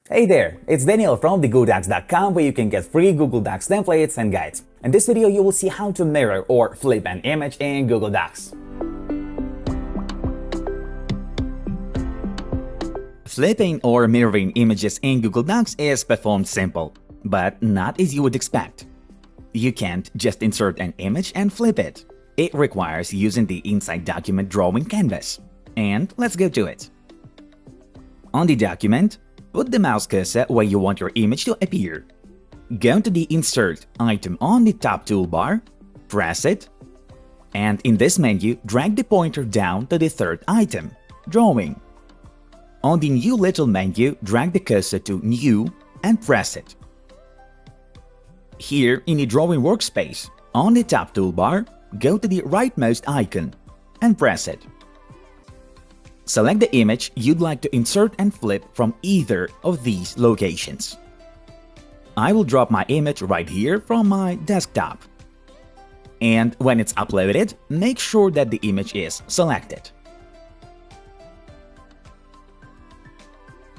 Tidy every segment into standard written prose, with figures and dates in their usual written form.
Hey there, it's Daniel from TheGoodocs.com, where you can get free Google Docs templates and guides. In this video, you will see how to mirror or flip an image in Google Docs. Flipping or mirroring images in Google Docs is performed simple, but not as you would expect. You can't just insert an image and flip it. It requires using the Inside Document drawing canvas. And let's go to it. On the document, put the mouse cursor where you want your image to appear. Go to the Insert item on the top toolbar, press it, and in this menu, drag the pointer down to the third item, Drawing. On the New Little menu, drag the cursor to New and press it. Here in the Drawing workspace, on the top toolbar, go to the rightmost icon and press it. Select the image you'd like to insert and flip from either of these locations. I will drop my image right here from my desktop. And when it's uploaded, make sure that the image is selected.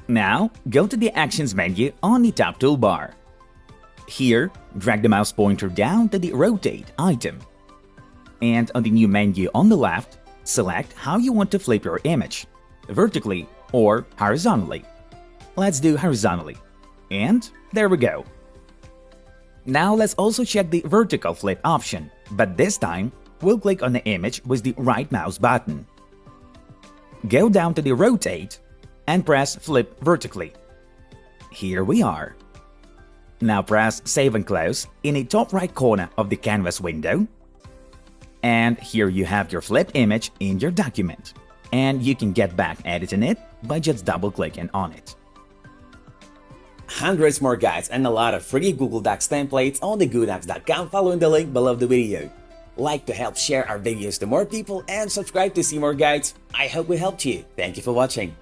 Now, go to the Actions menu on the top toolbar. Here, drag the mouse pointer down to the Rotate item. And on the new menu on the left, select how you want to flip your image, vertically or horizontally. Let's do horizontally. And there we go. Now let's also check the vertical flip option, but this time, we'll click on the image with the right mouse button. Go down to the Rotate and press Flip Vertically. Here we are. Now press Save and Close in the top right corner of the canvas window. And here you have your flipped image in your document. And you can get back editing it by just double-clicking on it. Hundreds more guides and a lot of free Google Docs templates on TheGoodocs.com following the link below the video. Like to help share our videos to more people and subscribe to see more guides. I hope we helped you. Thank you for watching.